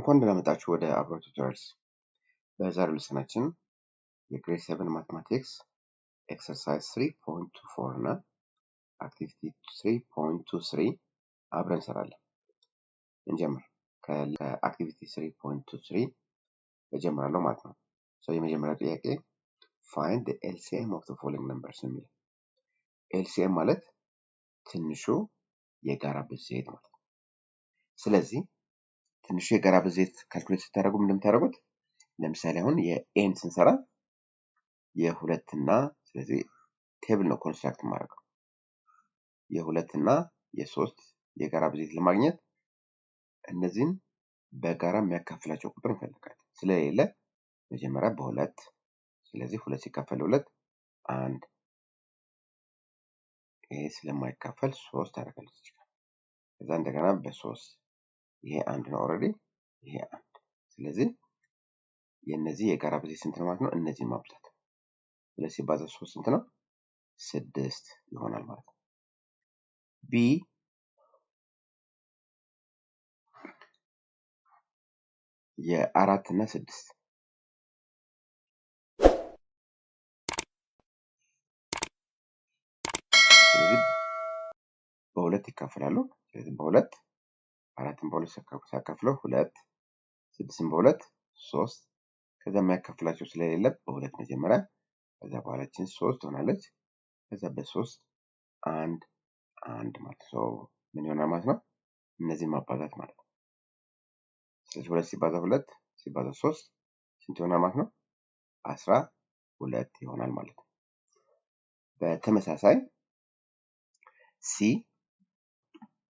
እንኳን ደህና መጣችሁ ወደ አብሮ ቱቶሪያልስ። በዛሬው ልሰናችን የግሬድ 7 ማቴማቲክስ ኤክሰርሳይዝ 3.24 እና አክቲቪቲ 3.23 አብረን እንሰራለን። እንጀምር። ከአክቲቪቲ 3.23 እጀምራለሁ ማለት ነው። የመጀመሪያው ጥያቄ find the LCM of the following numbers ነው የሚለው። LCM ማለት ትንሹ የጋራ ብዜት ማለት ነው። ስለዚህ ትንሹ የጋራ ብዜት ካልኩሌት ስታደርጉ እንደምታደርጉት ለምሳሌ አሁን የኤን ስንሰራ የሁለት እና ስለዚህ ቴብል ነው ኮንስትራክት ማድረገው የሁለት እና የሶስት የጋራ ብዜት ለማግኘት እነዚህን በጋራ የሚያካፍላቸው ቁጥር እንፈልጋለን። ስለሌለ መጀመሪያ በሁለት ስለዚህ ሁለት ሲካፈል ሁለት አንድ ይሄ ስለማይካፈል ሶስት አደርጋለሁ እዚህ ጋር ከዛ እንደገና በሶስት ይሄ አንድ ነው ኦልሬዲ ይሄ አንድ ስለዚህ የነዚህ የጋራ ብዜት ስንት ነው ማለት ነው? እነዚህን ማብዛት ሁለት ሲባዛ ሶስት ስንት ነው? 6 ይሆናል ማለት ነው። ቢ የአራት እና ስድስት ስለዚህ በሁለት ይካፈላሉ። ስለዚህ በሁለት አራትን በሁለት ሲያካፍለው ሁለት ስድስትን በሁለት ሶስት ከዛ የሚያካፍላቸው ስለሌለ በሁለት መጀመሪያ ከዛ በኋላችን ሶስት ሆናለች ከዛ በሶስት አንድ አንድ ማለት ነው። ምን ይሆናል ማለት ነው? እነዚህን ማባዛት ማለት ነው። ስለዚህ ሁለት ሲባዛ ሁለት ሲባዛ ሶስት ስንት ይሆናል ማለት ነው? 12 ይሆናል ማለት ነው። በተመሳሳይ ሲ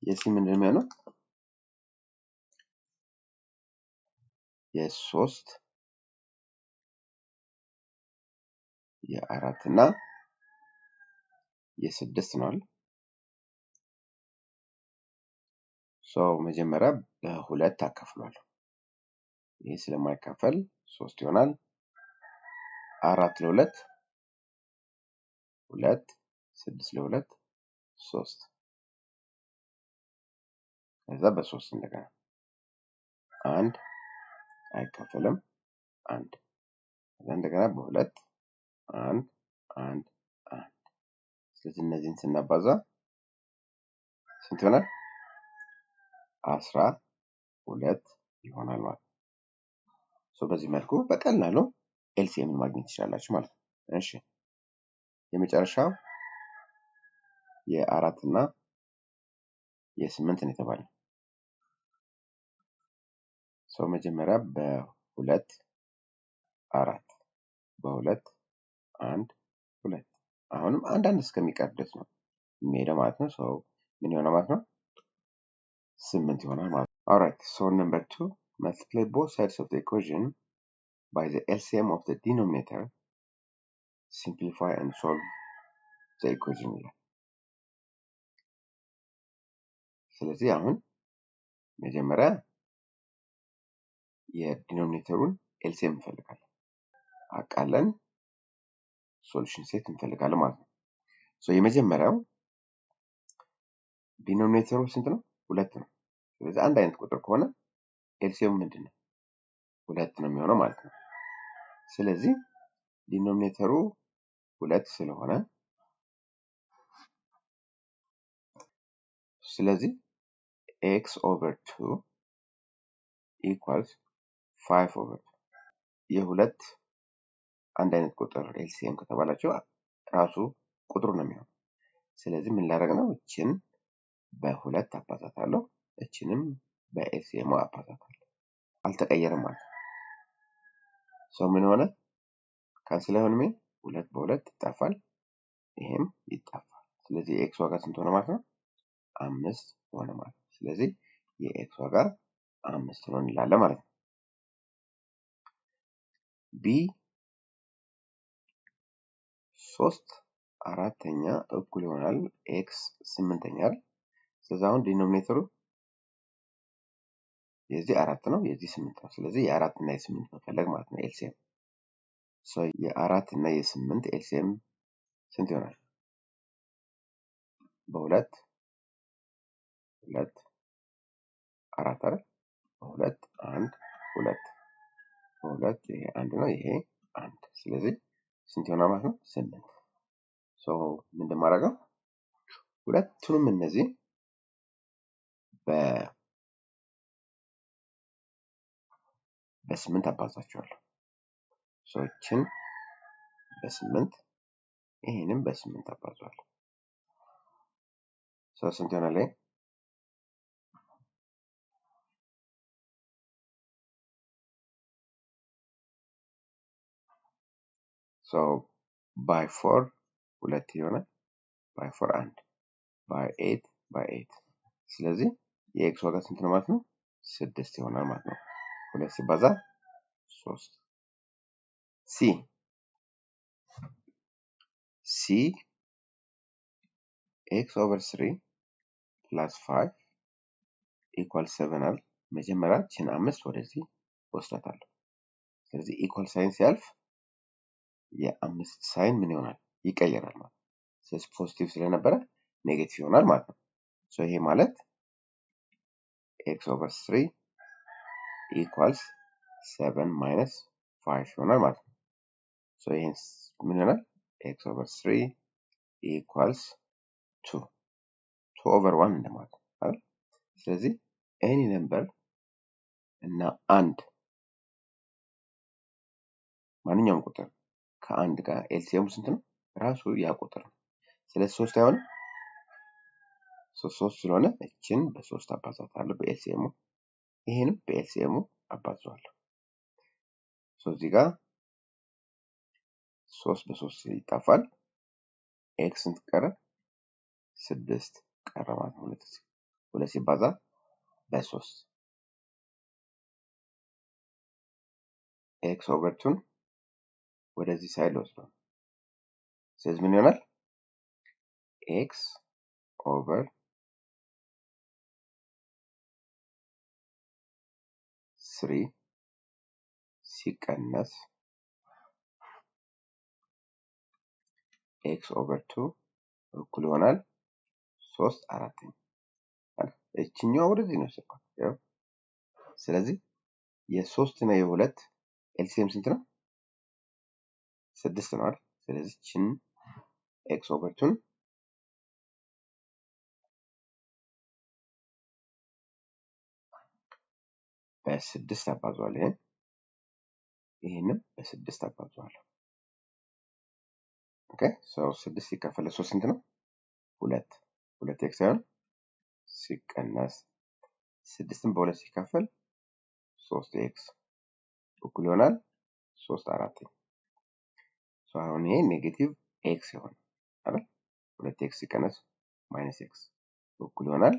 የሲ ምንድን ነው የሚሆነው? የሶስት የአራት እና የስድስት ነው አይደል? መጀመሪያ በሁለት አካፍሏለሁ። ይሄ ስለማይካፈል 3 ይሆናል። 4 ለ2 2 6 ለ2 3 ከዛ በ3 እንደገና አንድ አይካፈልም አንድ ከዛ እንደገና በሁለት አንድ አንድ አንድ ስለዚህ እነዚህን ስናባዛ ስንት ይሆናል? 12 ይሆናል ማለት ነው። በዚህ መልኩ በቀላሉ ኤልሲኤም ማግኘት ትችላላችሁ ማለት ነው። እሺ የመጨረሻው የአራት እና የስምንት ነው የተባለው። መጀመሪያ በሁለት አራት በሁለት አንድ ሁለት አሁንም አንዳንድ እስከሚቀር ድረስ ነው የሚሄደው ማለት ነው። ምን ይሆናል ማለት ነው? 8 ይሆናል ማለት ነው። Alright, so number 2, multiply both sides of the equation by the LCM of the denominator. Simplify and solve the equation. ስለዚህ አሁን መጀመሪያ የዲኖሚኔተሩን ኤልሲኤም እንፈልጋለን። አቃለን ሶሉሽን ሴት እንፈልጋለን ማለት ነው። የመጀመሪያው ዲኖሚኔተሩ ስንት ነው? ሁለት ነው። ስለዚህ አንድ አይነት ቁጥር ከሆነ ኤልሲኤም ምንድነው? ሁለት ነው የሚሆነው ማለት ነው። ስለዚህ ዲኖሚኔተሩ ሁለት ስለሆነ ስለዚህ x over 2 equals 5 over 2 የሁለት አንድ አይነት ቁጥር ኤልሲኤም ከተባላቸው ራሱ ቁጥሩ ነው የሚሆነው። ስለዚህ ምን ላደርግ ነው? እቺን በሁለት አባዛታለሁ እቺንም በኤልሲኤም አባዛታለሁ። አልተቀየረም ማለት ነው። ምን ሆነ? ካንስል አይሆንም። ሁለት በሁለት ይጣፋል፣ ይሄም ይጣፋል። ስለዚህ የኤክስ ዋጋ ስንት ሆነ ማለት ነው? 5 ሆነ ማለት ነው። ስለዚህ የኤክስ ዋጋ 5 ነው እንላለን ማለት ነው። ቢ 3/4 እኩል ይሆናል ኤክስ 8 አይደል? ስለዚህ አሁን ዲኖሚኔተሩ የዚህ 4 ነው የዚህ 8 ነው። ስለዚህ የ4 እና የ8 መፈለግ ማለት ነው ኤልሲኤም። የ4 እና የ8 ኤልሲኤም ስንት ይሆናል? በሁለት ሁለት አራት አይደል? በሁለት አንድ ሁለት ሁለት ይሄ አንድ ነው፣ ይሄ አንድ። ስለዚህ ስንት ይሆናል ማለት ነው? 8። ሶ ምንድን ማድረገው ሁለቱንም እነዚህ በ8 አባዛቸዋለሁ። ሶ እችን በ8 ይሄንም በ8 አባዛዋለሁ። ሶ ስንት ይሆናል? ሶ ባይ 4 ሁለት ይሆናል፣ ባይ 4 አንድ፣ ባይ 8 ባይ 8። ስለዚህ የኤክስ ዋጋ ስንት ነው ማለት ነው? 6 ይሆናል ማለት ነው። 2 ሲባዛ 3 ሲ ኤክስ ኦቨር 3 ፕላስ 5 ኢኳል 7 አለ። መጀመሪያ ችን 5 ወደዚህ ወስዳታለሁ። ስለዚህ ኢኳል ሳይን ሲያልፍ የአምስት ሳይን ምን ይሆናል? ይቀየራል ማለት ነው። ስለዚህ ፖዚቲቭ ስለነበረ ኔጌቲቭ ይሆናል ማለት ነው። ሶ ይሄ ማለት ኤክስ ኦቨር 3 ኢኳልስ 7 ማይነስ 5 ይሆናል ማለት ነው። ሶ ይሄን ምን ይሆናል? ኤክስ ኦቨር 3 ኢኳልስ 2 ኦቨር 1 እንደማለት ነው አይደል? ስለዚህ ኤኒ ነምበር እና አንድ ማንኛውም ቁጥር ከአንድ ጋር ኤልሲኤሙ ስንት ነው? ራሱ ያ ቁጥር ነው። ስለዚህ 3 አይሆንም? 3 ስለሆነ እችን በ3 አባዛታለሁ በኤልሲኤሙ፣ ይሄንም በኤልሲኤሙ አባዛዋለሁ። ሶ እዚህ ጋር 3 በ3 ይጣፋል። ኤክስ ስንት ቀረ? 6 ቀረ ማለት ነው። ሁለት ሲባዛ በ3 ኤክስ ኦቨር 2 ወደዚህ ሳይድ ወስደው። ስለዚህ ምን ይሆናል? ኤክስ ኦቨር 3 ሲቀነስ ኤክስ ኦቨር 2 እኩል ይሆናል 3/4። እችኛዋ ወደዚህ ነው የወሰድኳት። ስለዚህ የ3 እና የ2 ኤልሲኤም ስንት ነው? 6 ነው አይደል? ስለዚህ ችን ኤክስ ኦቨር 2 በ6 አባዛዋለሁ። ይሄንም በ6 አባዛዋለሁ። ኦኬ ሶ 6 ሲካፈል 3 ስንት ነው? 2 ኤክስ አይሆን ሲቀነስ 6ን በ2 ሲካፈል 3 ኤክስ እኩል ይሆናል 3/4። ሶ አሁን ይሄ ኔጌቲቭ ኤክስ ይሆናል አይደል? 2 ኤክስ ሲቀነስ ማይነስ ኤክስ እኩል ይሆናል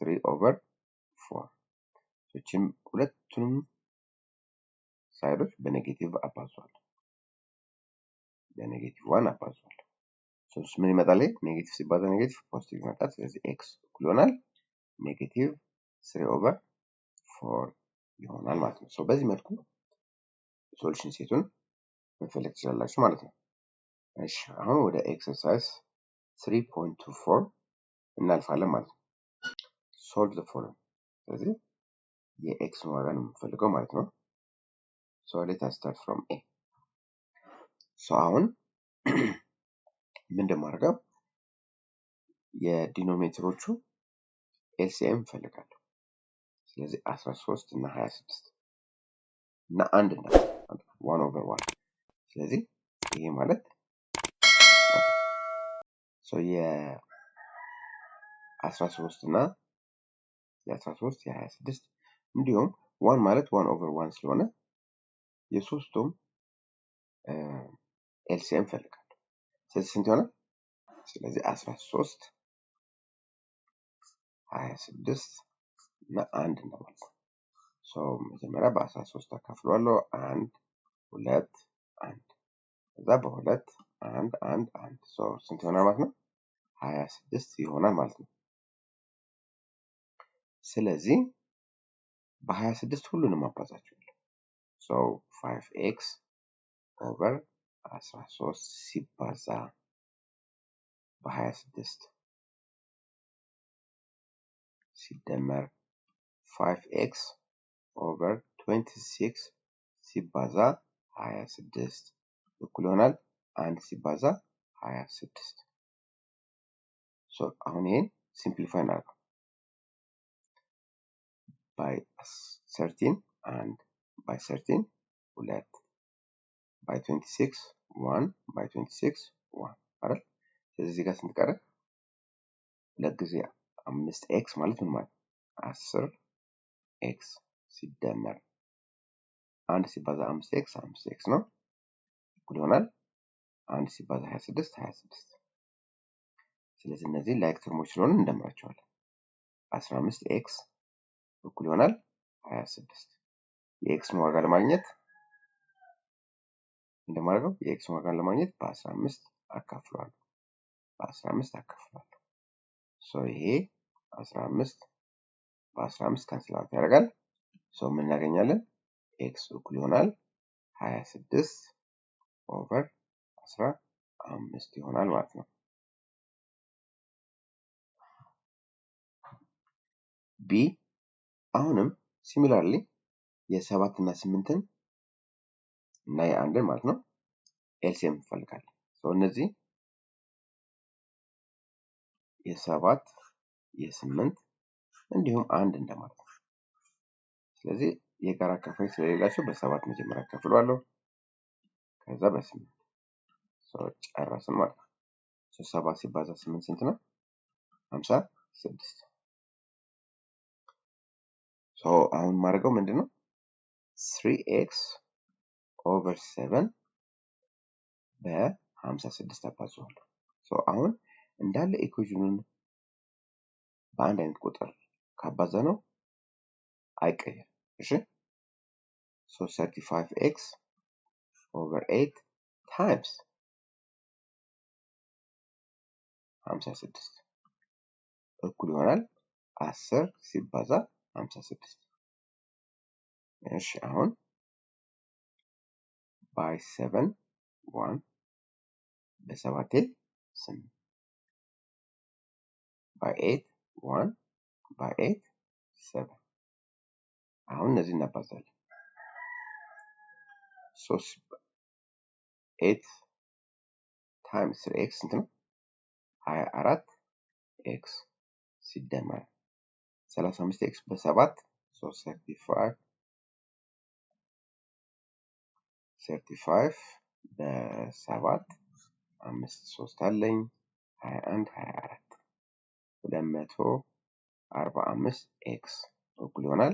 3/4። እቺም ሁለቱንም ሳይዶች በኔጌቲቭ አባዛዋለሁ። በኔጌቲቭ 1 አባዛዋለሁ። ሶ ምን ይመጣል? ኔጌቲቭ ሲባዛ ኔጌቲቭ ፖዚቲቭ ይመጣል። ስለዚህ ኤክስ እኩል ይሆናል ኔጌቲቭ 3/4 ይሆናል ማለት ነው። ሶ በዚህ መልኩ ሶሉሽን ሴቱን መፈለግ ትችላላችሁ ማለት ነው። እሺ አሁን ወደ ኤክሰርሳይዝ 3.24 እናልፋለን ማለት ነው። ሶልቭ ዘ ፎሎዊንግ። ስለዚህ የኤክስን ዋጋ ነው የምንፈልገው ማለት ነው። ሶ ሌት አስ ስታርት ፍሮም ኤ። ሶ አሁን ምንድን ማድረገው የዲኖሜትሮቹ ኤልሲኤም እንፈልጋለሁ። ስለዚህ 13 እና 26 እና አንድ እና 1/1። ስለዚህ ይሄ ማለት የ13 እና የ13 የ26 እንዲሁም 1 ማለት 1/1 ስለሆነ የሶስቱም ኤልሲኤም ፈልጋለሁ። ስለዚህ ስንት ይሆናል? ስለዚህ 13 26 እና 1 እንደማለት ነው። ሶ መጀመሪያ በ13 አካፍለዋለሁ 1 2 1 ከዛ በ2 1 1 1 ሶ ስንት ይሆናል ማለት ነው? 26 ይሆናል ማለት ነው። ስለዚህ በ26 ሁሉንም አባዛቸዋለሁ። ሶ 5x ኦቨር 13 ሲባዛ በ26 ሲደመር 5x ኦቨር 26 ሲባዛ 26 እኩል ይሆናል 1 ሲባዛ 26 አሁን ይሄን ሲምፕሊፋይ እናድርገው by 13 and by 13 2 by 26 1 by 26 1 አይደል ስለዚህ ጋር ስንት ቀረ ሁለት ጊዜ 5x ማለት ምን ማለት 10 x ሲደመር 1 ሲባዛ 5x 5x ነው እኩል ይሆናል 1 ሲባዛ 26 26 ስለዚህ እነዚህ ላይክ ተርሞች ስለሆኑ እንደምራቸዋለን 15x እኩል ይሆናል 26 የኤክስ ዋጋ ለማግኘት እንደማደርገው የኤክስ ዋጋን ለማግኘት በ15 አካፍላለሁ በ15 አካፍላለሁ ይሄ 15 በ15 ካንስል አውት ያደርጋል ምን እናገኛለን ኤክስ እኩል ይሆናል 26 ኦቨር 15 ይሆናል ማለት ነው ቢ አሁንም ሲሚላርሊ የ7 እና 8ን እና የ1ን ማለት ነው ኤልሲኤም እንፈልጋለን እነዚህ የ7 የ8 እንዲሁም 1 እንደማለት ነው ስለዚህ የጋራ አካፋይ ስለሌላቸው በ7 መጀመሪያ አካፍለዋለሁ ከዛ በ8 ጨረስን ማለት ነው 7 ሲባዛ 8 ስንት ነው 56 አሁን ማድረገው ምንድነው 3x over 7 በ56 አባዛዋለሁ አሁን እንዳለ ኢኩዌሽኑን በአንድ አይነት ቁጥር ካባዛ ነው አይቀየርም እሺ 35x over 8 times 56 እኩል ይሆናል 10 ሲባዛ 56 እሺ አሁን by 7 1 በ7 8 by 8 1 by 8 7 አሁን እነዚህ እናባዛለን 8 times 3x ስንት ነው 24x ሲደመር 35x በ7 35 በ7 5 3 አለኝ 21 24 245x እኩል ይሆናል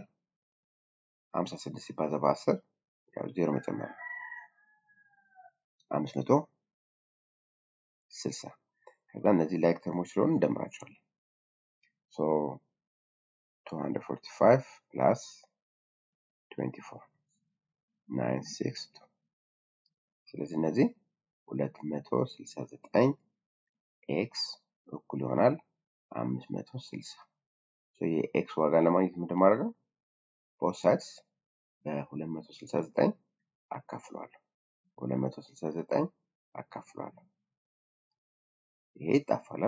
56 ሲባዛ በ10 ያው 0 መጨመር 560 ከዛ እነዚህ ላይክ ተርሞች ስለሆኑ እንደምራቸዋለን 245 plus 24 962 ስለዚህ እነዚህ 269 ኤክስ እኩል ይሆናል 560 የኤክስ ዋጋ ለማግኘት እንደማደርገው both sides በ269 አካፍለዋለሁ 269 አካፍለዋለሁ ይሄ ይጣፋል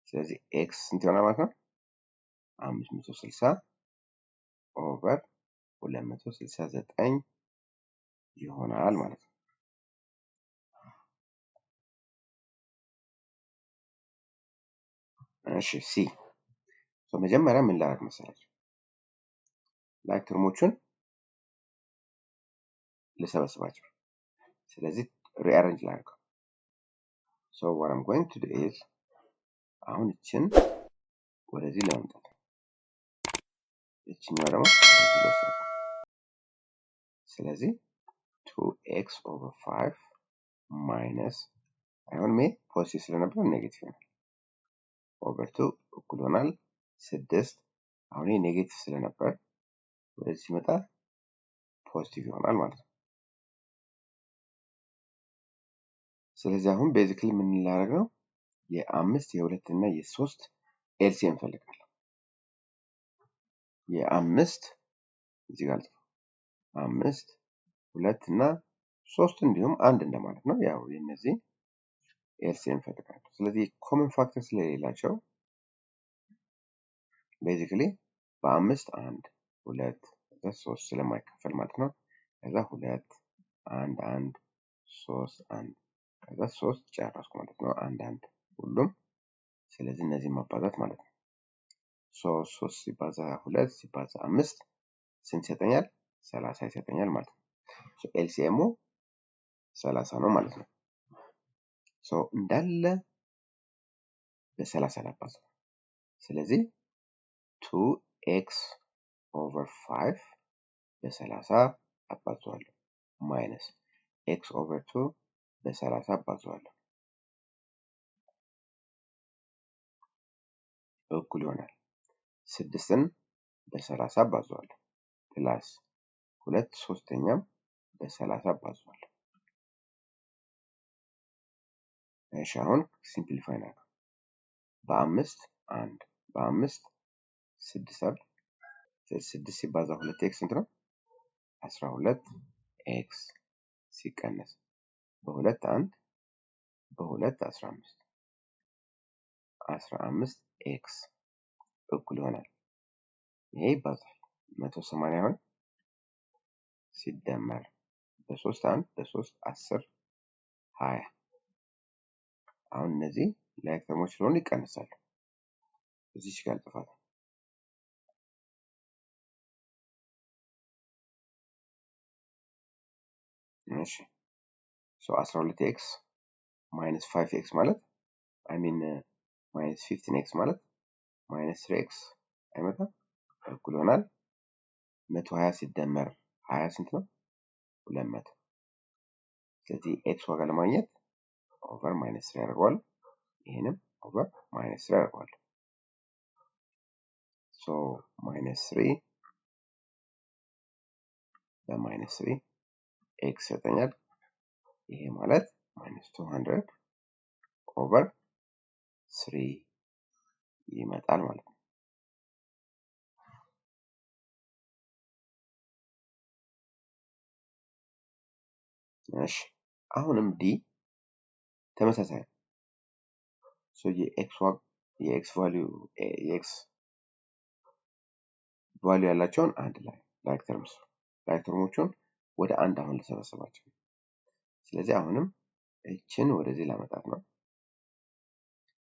ስለዚህ ኤክስ ስንት ይሆናል ማለት ነው 560 ኦቨር 269 ይሆናል ማለት ነው እሺ ሲ መጀመሪያ ምን ላደርግ መሰላችሁ ላይክ ተርሞቹን ልሰበስባቸው ስለዚህ ሪአሬንጅ ላድርገው what I'm going to do is አሁን እችን ወደዚህ ለማምጣት እችኛው ደግሞ ወደዚህ ልወስዳት ስለዚህ 2x over 5 minus አሁን ፖዚቲቭ ስለነበር ኔጌቲቭ ነው over 2 እኩል ይሆናል 6 አሁን ይሄ ኔጌቲቭ ስለነበር ወደዚህ ሲመጣ ፖዚቲቭ ይሆናል ማለት ነው ስለዚህ አሁን ቤዚክሊ ምን ላደርግ ነው የ5 የ2 እና የ3 ኤልሲኤም ፈልጋለሁ የ5 እዚህ ጋር 5 2 እና 3 እንዲሁም 1 እንደማለት ነው ያው የነዚህ ኤልሲኤም ፈልጋለሁ ስለዚህ ኮመን ፋክተር ስለሌላቸው ቤዚክሊ በ5 1 2 ከዛ 3 ስለማይከፈል ማለት ነው። ከዛ 2 1 1 3 1 ከዛ 3 ጨረስኩ ማለት ነው። 1 1 ሁሉም። ስለዚህ እነዚህ ማባዛት ማለት ነው። 3 ሲባዛ 2 ሲባዛ 5 ስንት ይሰጠኛል? 30 ይሰጠኛል ማለት ነው። ኤልሲኤሙ 30 ነው ማለት ነው። እንዳለ በ30 ላባዛው። ስለዚህ 2x ኦቨር 5 በ30 አባዛዋለሁ ማይነስ x ኦቨር 2 በ30 አባዛዋለሁ እኩል ይሆናል 6ን በ30 አባዛዋለሁ ፕላስ 2 ሶስተኛም በ30 አባዛዋለሁ። እሺ አሁን ሲምፕሊፋይ ነው። በ5 1 በ5 6 አይደል? 6 ሲባዛ 2x ስንት ነው? 12 ኤክስ ሲቀነስ በ2 1 በ2 15 15 ኤክስ እኩል ይሆናል። ይሄ ይባዛል 180 ይሆን ሲደመር በ3 1 በ3 10 20 አሁን እነዚህ ላይክ ተርሞች ስለሆኑ ይቀንሳሉ። እዚህ ጋር ጥፋት እሺ 12x minus 5x ማለት I mean minus 15x ማለት minus 3x አይመጣም እኩል ይሆናል 120 ሲደመር 20 ስንት ነው? 200 ስለዚህ x ዋጋ ለማግኘት ኦቨር ማይነስ 3 ያደርገዋል። ይሄንም ኦቨር ማይነስ 3 ያደርገዋል። minus 3 በማይነስ 3 x ይሰጠኛል። ይሄ ማለት minus 200 ኦቨር 3 ይመጣል ማለት ነው። እሺ አሁንም ዲ ተመሳሳይ የኤክስ ቫልዩ ያላቸውን አንድ ላይ ላይክ ተርሞቹን ወደ አንድ አሁን ልሰበስባቸው። ስለዚህ አሁንም እችን ወደዚህ ላመጣት ነው።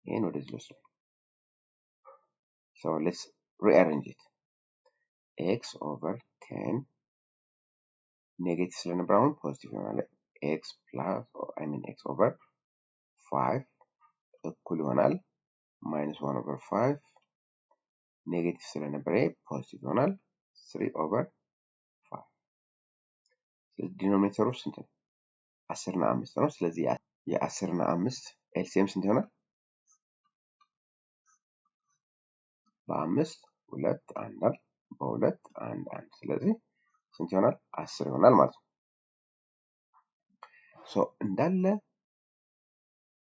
ይሄን ወደዚህ ልወስድ ነው። So let's rearrange it. x over 10 ኔጌቲቭ ስለነበር አሁን ፖዚቲቭ ይሆናል። x plus I mean x over 5 እኩል ይሆናል minus 1 over 5 ኔጌቲቭ ስለነበረ ፖዚቲቭ ይሆናል 3 over 5 ስለዚህ ዲኖሚኔተሩ ስንት ነው? 10 እና 5 ነው። ስለዚህ የ10 እና 5 ኤልሲኤም ስንት ይሆናል? በ5 2 1 በ2 1 1 ስለዚህ ስንት ይሆናል? 10 ይሆናል ማለት ነው። እንዳለ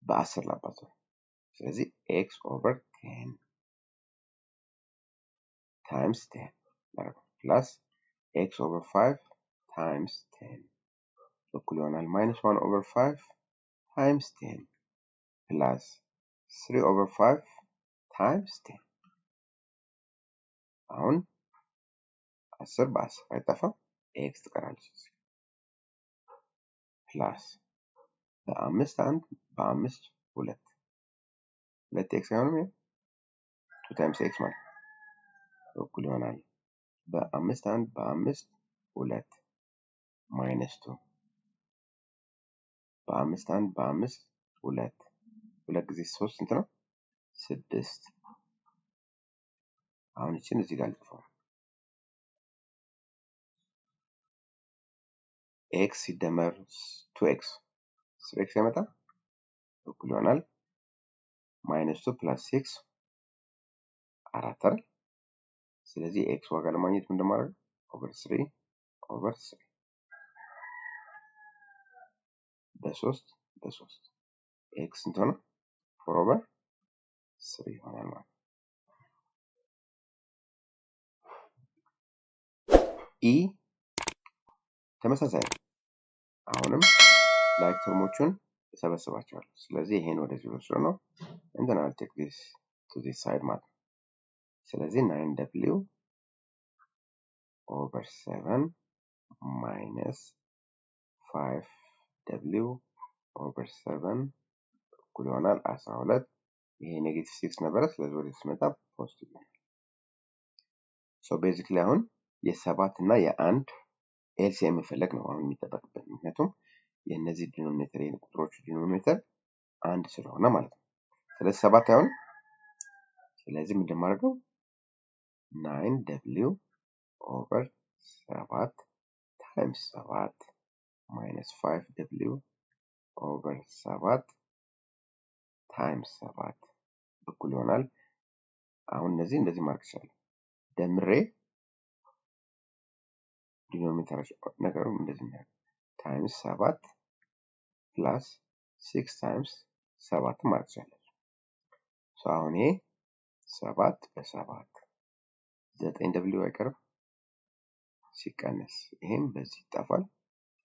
በ10 ላባዛው። ስለዚህ x over 10 times 10 plus x over 5 times 10 እኩል ይሆናል minus 1 over 5 times 10 plus 3 over 5 times 10 አሁን 10 በ10 አይጠፋም x ትቀራለች ፕላስ በ5 1 በ5 2 2x አይሆንም 2 times x ማለት እኩል ይሆናል በ5 1 በ5 2 minus 2 በ5 1 በ5 2 2 ጊዜ 3 ስንት ነው? 6 አሁን እቺን እዚህ ጋር ልጥፋው። x ሲደመር 2x 3x ያመጣ እኩል ይሆናል minus 2 plus 6 4 አይደል? ስለዚህ x ዋጋ ለማግኘት ምን እንደማደርግ over 3 በ3 x ስንት ሆነ? 4 over 3 ይሆናል ማለት ነው። e ተመሳሳይ አሁንም ላይክ ተርሞቹን እሰበስባቸዋለሁ። ስለዚህ ይሄን ወደዚህ ወስዶ ነው and then I'll take this to this side ማለት ነው። ስለዚህ 9w ኦቨር 7 ማይነስ 5w ኦቨር 7 እኩል ይሆናል 12። ይሄ ኔጌቲቭ 6 ነበረ፣ ስለዚህ ወደ ሲመጣ ፖዚቲቭ ነው። ሶ ቤዚክሊ አሁን የሰባት እና የአንድ ኤልሲኤም መፈለግ ነው አሁን የሚጠበቅበት፣ ምክንያቱም የእነዚህ ዲኖሚኔተር ቁጥሮቹ ዲኖሚኔተር አንድ ስለሆነ ማለት ነው። ስለዚህ ሰባት አሁን ስለዚህ ምንድን ማድረገው 9w ኦቨር 7 ታይምስ 7 ማይነስ 5w ኦቨር 7 ታይምስ 7 እኩል ይሆናል። አሁን እነዚህ እንደዚህ ማድረግ ይችላል። ደምሬ ዲኖሚኔተር ነገሩ እንደዚህ ነው ታይምስ 7 ፕላስ 6 ታይምስ 7 ማለት ይችላል። ሶ አሁን ይሄ 7 በ7 9w አይቀርም ሲቀነስ ይሄም በዚህ ይጣፋል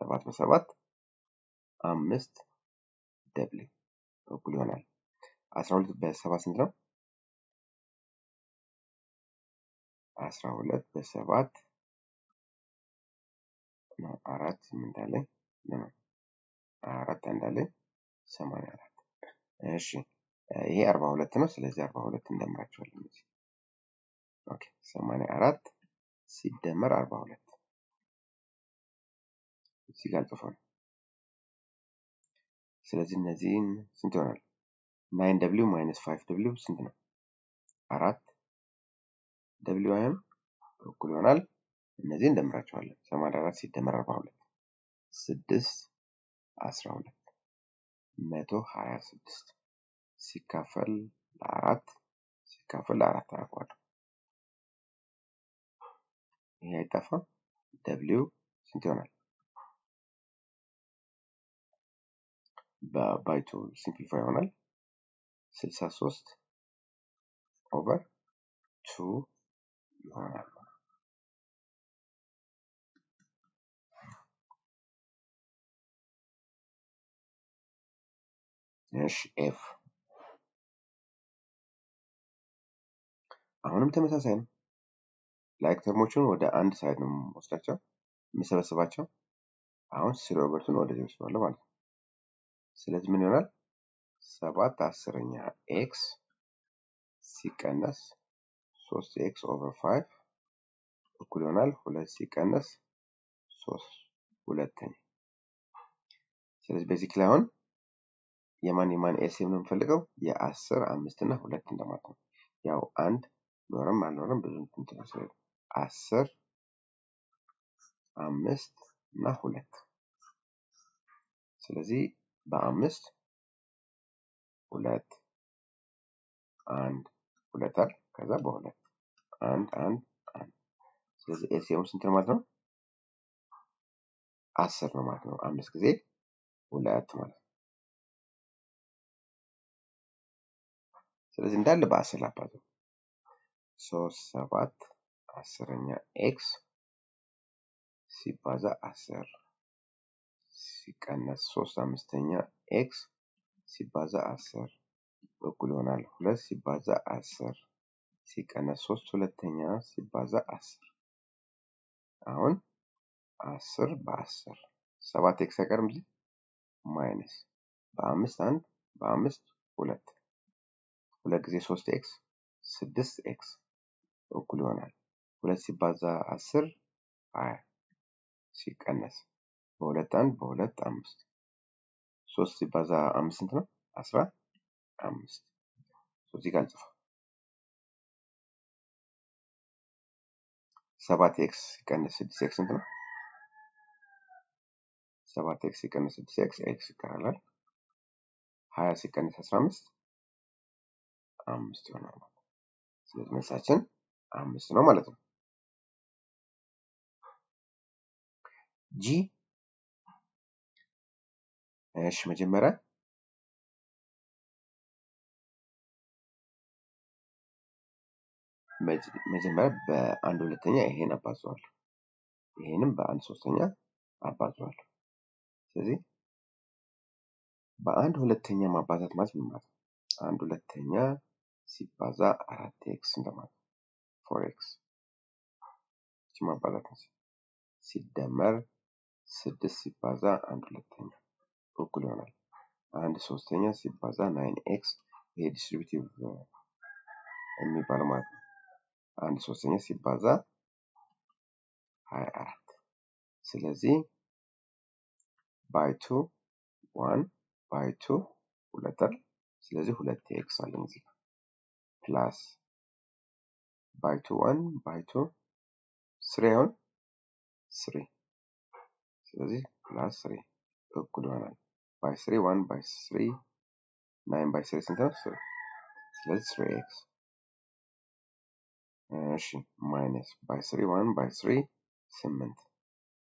7 በ7 5 w እኩል ይሆናል 12 በ7 ስንት ነው? 12 በ7 ነው 4 እንዳለኝ ነው 4 እንዳለኝ 84። እሺ ይሄ 42 ነው። ስለዚህ 42 እንደምራቸዋለን እዚህ። ኦኬ 84 ሲደመር 42 እዚህ ጋር ጽፈው ነው። ስለዚህ እነዚህን ስንት ይሆናል? 9w ማይነስ 5w ስንት ነው? 4 w አይም እኩል ይሆናል እነዚህ እንደምራቸዋለን 84 ሲደመር 42 6 12 126 ሲካፈል ለአራት ሲካፈል ለአራት አደርገዋለሁ። ይሄ አይጠፋም። w ስንት ይሆናል? በባይቱ ሲምፕሊፋይ ይሆናል 63 ኦቨር 2 ይሆናል። እሺ ኤፍ አሁንም ተመሳሳይ ነው። ላይክ ተርሞቹን ወደ አንድ ሳይድ ነው የምወስዳቸው የምሰበስባቸው። አሁን 3 ኦቨር 2 ወደዚህ ወስዳለሁ ማለት ነው። ስለዚህ ምን ይሆናል? 7 10ኛ ኤክስ ሲቀነስ 3x ኦቨር 5 እኩል ይሆናል 2 ሲቀነስ 3 ሁለተኛ። ስለዚህ ቤዚክሊ አሁን የማን ኤልሲኤም ነው የምፈልገው? የ10 5 እና 2 እንደማለት ነው። ያው አንድ ኖርም አልኖርም ብዙ እንትን ነው። 10 5 እና 2 ስለዚህ በ5 2 1 2 አይደል? ከዛ በ2 1 1 1 ስለዚህ ኤልሲኤሙ ስንት ነው ማለት ነው? 10 ነው ማለት ነው። 5 ጊዜ 2 ማለት ነው። ስለዚህ እንዳለ በ10 ላባዛው 3 7 10ኛ ኤክስ ሲባዛ 10 ሲቀነስ 3 5ኛ ኤክስ ሲባዛ 10 እኩል ይሆናል 2 ሲባዛ 10 ሲቀነስ 3 ሁለተኛ ሲባዛ 10። አሁን 10 በ10 7 ኤክስ አይቀርም እዚህ ማይነስ በ5 1 በ5 2 2 ጊዜ 3 ኤክስ 6 ኤክስ እኩል ይሆናል 2 ሲባዛ 10 20 ሲቀነስ በ2 1 በ2 5 3 ሲባዛ 5 ስንት ነው? 15 እዚህ ጋር እንጽፈው 7x ሲቀነስ 6x ስንት ነው? 7x ሲቀነስ 6x x ይቀራል። 20 ሲቀነስ 15 5 ይሆናል። ስለዚህ መልሳችን 5 ነው ማለት ነው። ጂ እሺ መጀመሪያ በአንድ ሁለተኛ ይሄን አባዛዋለሁ። ይሄንም በአንድ ሶስተኛ አባዛዋለሁ። ስለዚህ በአንድ ሁለተኛ ማባዛት ማለት ምን ማለት ነው? አንድ ሁለተኛ ሲባዛ 4x እንደማለት 4x እቺ ማባዛት ነው ሲደመር 6 ሲባዛ 1 ሁለተኛ እኩል ይሆናል 1 ሶስተኛ ሲባዛ 9x ይሄ ዲስትሪቢዩቲቭ የሚባለው ማለት ነው 1 ሶስተኛ ሲባዛ 24 ስለዚህ by 2 1 by 2 ሁለት አይደል ስለዚህ 2x አለኝ እዚህ ፕላስ by 2 1 by 2 3 ይሆን 3 ስለዚህ ፕላስ 3 እኩል ይሆናል by 3 1 by 3 9 by 3 ስንት ነው 3 ስለዚህ 3x እሺ ማይነስ by 3 1 by 3 8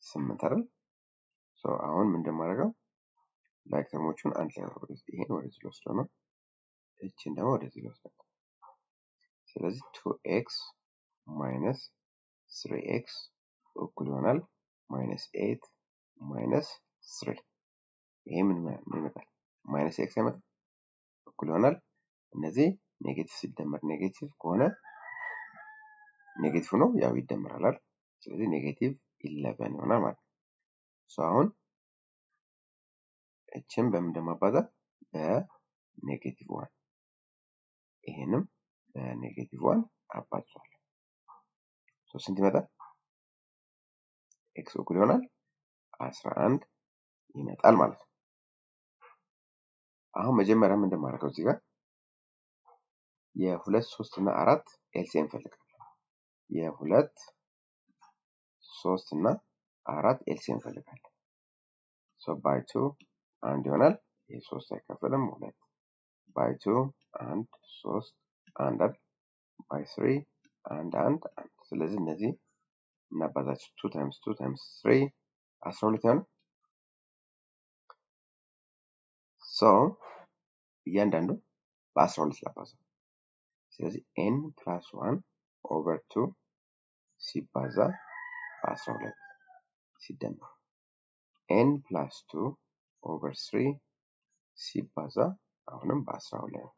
8 አይደል ሶ አሁን ምን እንደማደርገው ላይክ ተርሞቹን አንድ ላይ ይሄን ወደዚህ ልወስደው ነው እቺን ደግሞ ወደዚህ ልወስደው ስለዚህ 2x minus 3x እኩል ይሆናል minus 8 minus 3 ይሄ ምን ይመጣል minus x ይመጣል እኩል ይሆናል እነዚህ ኔጌቲቭ ሲደመር ኔጌቲቭ ከሆነ ኔጌቲቭ ነው ያው ይደመራል አይደል ስለዚህ ኔጌቲቭ 11 ይሆናል ማለት ነው ሶ አሁን እቺን በምን እንደማባዛት በኔጌቲቭ 1 ይሄንም በኔጌቲቭ 1 አባዛዋለሁ ሶ ስንት ይመጣል x እኩል ይሆናል 11 ይመጣል ማለት ነው አሁን መጀመሪያ ምን እንደማደርገው እዚህ ጋር የ2 3 እና 4 ኤልሲኤም ፈልጋለሁ የ2 3 እና 4 ኤልሲኤም ፈልጋለሁ ሶ ባይ 2 1 ይሆናል የ3 አይከፈልም 2 ባይ 2 1 3 1 ባይ 3 1 1 1 ስለዚህ እነዚህ እናባዛቸው 2 times 2 times 3 12 ይሆናል ሶ እያንዳንዱ በ12 ላባዛው ስለዚህ n plus 1 over 2 ሲባዛ በ12 ሲደመር n plus 2 over 3 ሲባዛ አሁንም በ12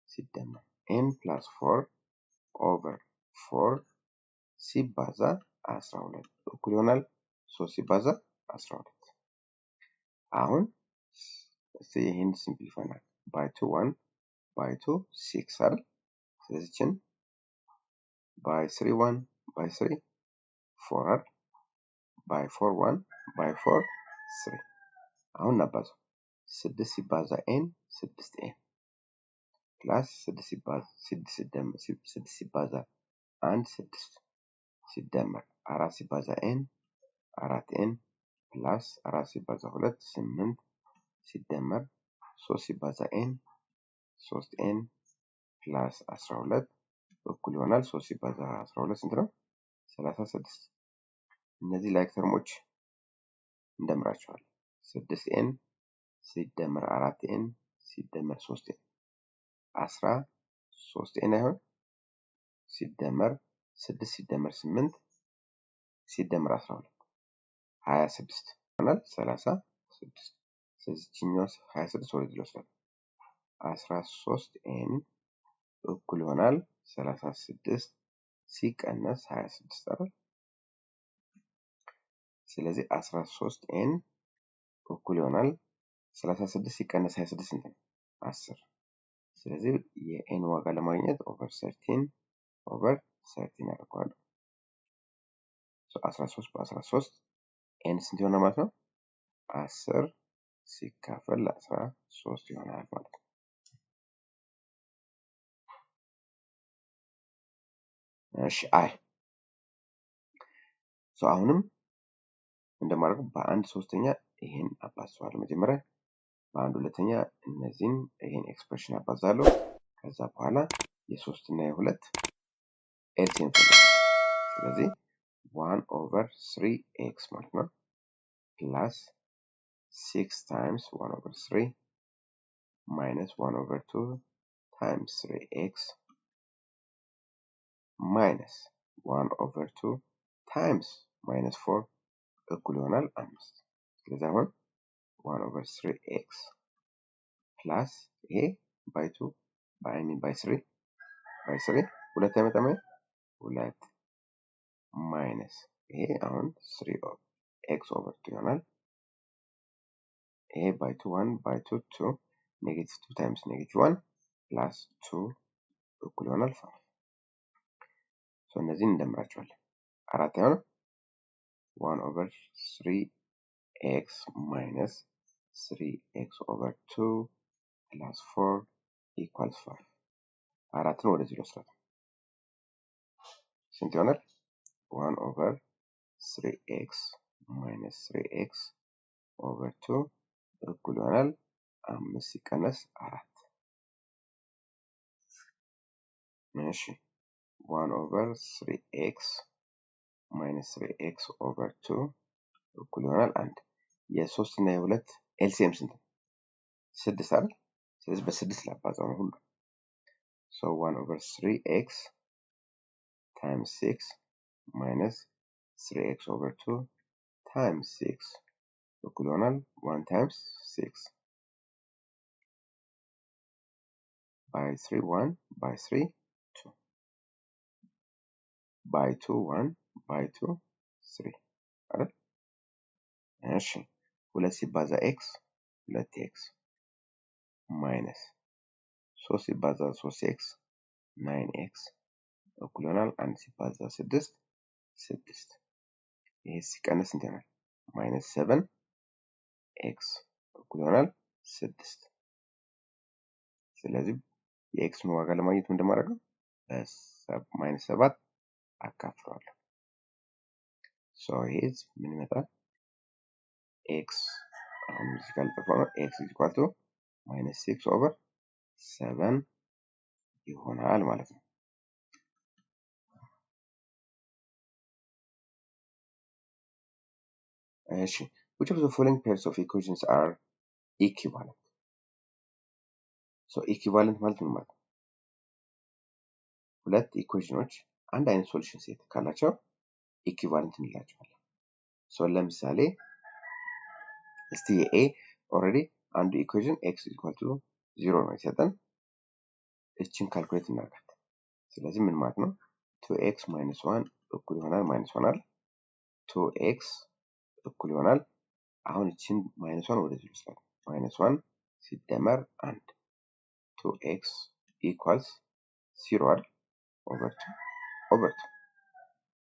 ሲደመር n plus 4 over 4 ሲባዛ 12 እኩል ይሆናል 3 ሲባዛ 12 አሁን ይሄን ሲምፕሊፋይ እናድርግ by 2 1 by 2 6 አይደል ስለዚህ by 3 1 by 3 4 አይደል by 4 1 by 4 3 አሁን እናባዛው 6 ሲባዛ n 6n ፕላስ 6 ሲባዛ 1 6 ሲደመር 4 ሲባዛ n 4n ፕላስ 4 ሲባዛ 2 8 ሲደመር 3 ሲባዛ n 3n ፕላስ 12 እኩል ይሆናል 3 ሲባዛ 12 ስንት ነው 36 እነዚህ ላይክ ተርሞች እንደምራቸዋለን 6n ሲደመር 4n ሲደመር 3n 13n አይሆን ሲደመር 6 ሲደመር 8 ሲደመር 12 26 ይሆናል 36 ስለዚህኛው 26 ወደዚህ ልወስዳለሁ 13n እኩል ይሆናል 36 ሲቀነስ 26 አይደል ስለዚህ 13n እኩል ይሆናል 36 ሲቀነስ 26 ስንት ነው 10 ስለዚህ የn ዋጋ ለማግኘት ኦቨር 13 ኦቨር 13 አደርገዋለሁ 13 በ13 n ስንት ይሆናል ማለት ነው 10 ሲካፈል 13 ይሆናል ማለት ነው እሺ አይ አሁንም እንደማደርገው በአንድ ሶስተኛ ይሄን አባዛዋለሁ መጀመሪያ በአንድ ሁለተኛ እነዚህን ይሄን ኤክስፕሬሽን አባዛለሁ ከዛ በኋላ የ3 እና የ2 ኤልሲኤም ፈልጋለሁ ስለዚህ 1 over 3x ማለት ነው ፕላስ 6 times 1 over 3 minus 1 over 2 times 3x minus 1 over 2 times minus 4 እኩል ይሆናል 5 ስለዚህ አሁን 1 over 3x plus ይሄ by 2 by 3 ሁለት አይመጣም ሁለት ማይነስ ይሄ አሁን 3x over 2 ይሆናል። ይሄ by 2 1 by 2 2 negative 2 times negative 1 plus 2 እኩል ይሆናል 5 ሶ እነዚህን እንደምራቸዋለን። አራት አይሆንም 1 over 3x minus 3x over 2 plus 4 equals 5 አራትን ወደዚህ ልወስዳት ስንት ይሆናል 1 over 3x minus 3x over 2 እኩል ይሆናል 5 ሲቀነስ 4 እሺ 1 over 3x minus 3x over 2 እኩል ይሆናል 1 የ3 እና የ2 ኤልሲኤም ስንት ነው 6 አይደል ስለዚህ በ6 ላባዛው ነው ሁሉ so 1 over 3x times 6 minus 3x over 2 times 6 እኩል ይሆናል 1 times 6 by 3 1 by 3 2 by 2 1 by 2 3 አይደል እሺ 2 ሲባዛ x 2x minus 3 ሲባዛ 3x 9x እኩል ይሆናል 1 ሲባዛ 6 6 ይሄ ሲቀነስ እንት ይሆናል minus 7x እኩል ይሆናል 6 ስለዚህ የኤክስን ዋጋ ለማግኘት ምን እንደማደርገው minus 7 አካፍለዋለሁ ሶ ይሄ ምን ይመጣል x አሁን እዚህ ጋር ልጠፋው ነው x is equal to minus 6 over 7 ይሆናል ማለት ነው እሺ which of the following pairs of equations are equivalent so equivalent ማለት ምን ማለት ነው ሁለት ኢኩዌሽኖች አንድ አይነት ሶሉሽን ሴት ካላቸው ኢኩቫለንት እንላቸዋለን ሶ ለምሳሌ እስቲ a ኦሬዲ አንዱ ኢኩዌሽን x = 0 ነው የሰጠን እቺን ካልኩሌት እናደርጋት ስለዚህ ምን ማለት ነው 2x - 1 እኩል ይሆናል -1 አይደል 2x እኩል ይሆናል አሁን እቺን -1 ወደዚህ ልውሰድ -1 ሲደመር 1 2x equals 0 አይደል over 2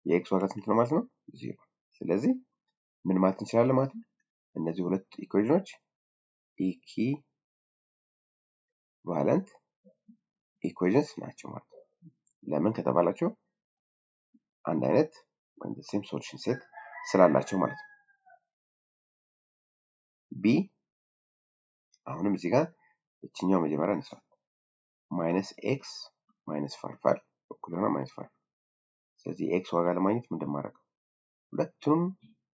የx ዋጋ ስንት ነው ማለት ነው 0 ስለዚህ ምን ማለት እንችላለን ማለት ነው እነዚህ ሁለት ኢኩዌሽኖች ኢኩቫለንት ኢኩዌሽንስ ናቸው ማለት ነው ለምን ከተባላችሁ አንድ አይነት ወይም the same solution set ስላላቸው ማለት ነው b አሁንም እዚህ ጋር እቺኛው መጀመሪያ እንስራ -x -5 እኩል ይሆናል -5 ስለዚህ x ዋጋ ለማግኘት ምን እንደማደርገው ሁለቱም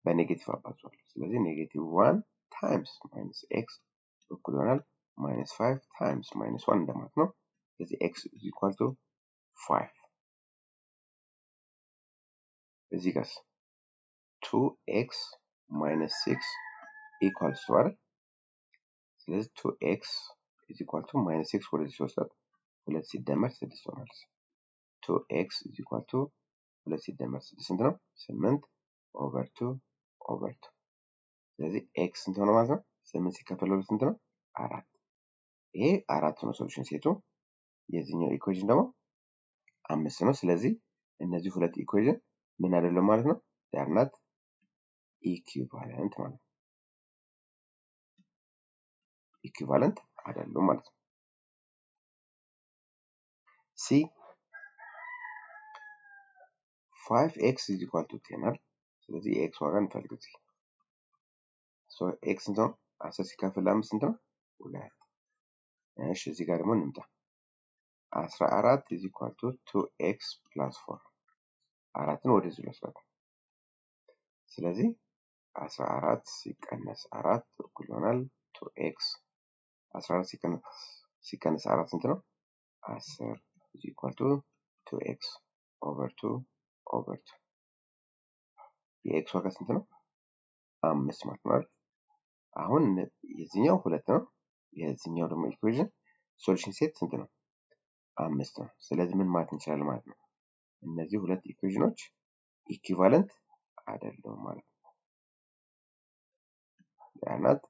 በኔጌቲቭ አባዛዋለሁ ስለዚህ -1 times -x እኩል ይሆናል -5 times -1 እንደማለት ነው ስለዚህ x is equal to 5 እዚህ ጋር 2x minus 6 equals to አይደል ስለዚህ 2x is equal to minus 6 ወደዚህ ሲወስድ 2 ሲደመር 6 ይሆናል 2x is equal to 2 ሲደመር 6 ስንት ነው 8 over 2 over 2 ስለዚህ x ስንት ሆነ ማለት ነው 8 ሲከፈል ለሁለት ስንት ነው 4 ይሄ 4 ነው ሶሉሽን ሴቱ የዚህኛው ኢኩዌሽን ደግሞ 5 ነው ስለዚህ እነዚህ ሁለት ኢኩዌሽን ምን አይደለም ማለት ነው they are not equivalent ማለት ነው equivalent አይደሉም ማለት ነው c 5x is equal to 10 አይደል ስለዚህ የx ዋጋ እንፈልግ እዚህ so x ስንት ነው 10 ሲካፈል ለ5 ስንት ነው 2 እሺ እዚህ ጋር ደግሞ እንምጣ 14 is equal to 2x plus 4 አራትን ወደዚህ ልወስዳት ስለዚህ 14 ሲቀነስ 4 እኩል ይሆናል 2x 14 ሲቀነስ 4 ስንት ነው 10 is equal to 2x over 2 over 2 የx ዋጋ ስንት ነው 5 ማለት ነው አሁን የዚህኛው 2 ነው የዚህኛው ደግሞ ኢኩዌሽን ሶሉሽን ሴት ስንት ነው 5 ነው ስለዚህ ምን ማለት እንችላለን ማለት ነው እነዚህ ሁለት ኢኩዌሽኖች ኢኩቫለንት አይደለም ማለት ነው። they are not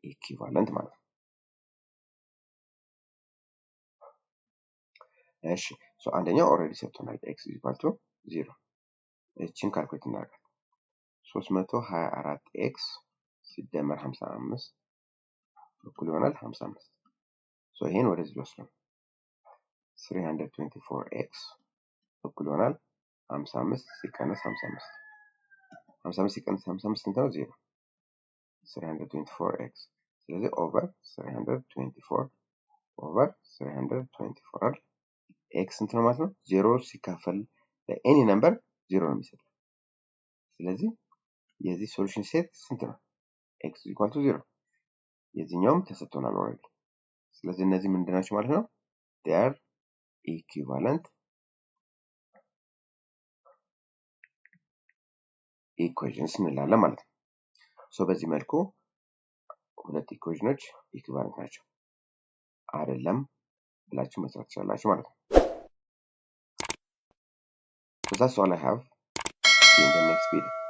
equivalent ማለት ነው። እሺ ሶ አንደኛው ኦልሬዲ ሰጥቶናል x = 0 እቺን ካልኩሌት እናደርጋለን 324x ሲደመር 55 እኩል ይሆናል 55 ሶ ይሄን ወደዚህ ወስደን 324x እኩል ይሆናል 55 ሲቀነስ 55 55 ሲቀነስ 55 ስንት ነው? 0 324x ስለዚህ ኦቨር 324 ኦቨር 324 አይደል x ስንት ነው ማለት ነው? 0 ሲካፈል ለኤኒ ነምበር 0 ነው የሚሰጠው። ስለዚህ የዚህ ሶሉሽን ሴት ስንት ነው? x = 0 የዚህኛውም ተሰጥቶናል ኦልሬዲ። ስለዚህ እነዚህ ምንድን ናቸው ማለት ነው? they are equivalent equations እንላለን ማለት ነው። ሶ በዚህ መልኩ ሁለት ኢኩዌሽኖች ኢኩቫለንት ናቸው አይደለም ብላችሁ መስራት ትችላላችሁ ማለት ነው። So that's all I have. See you in the next video.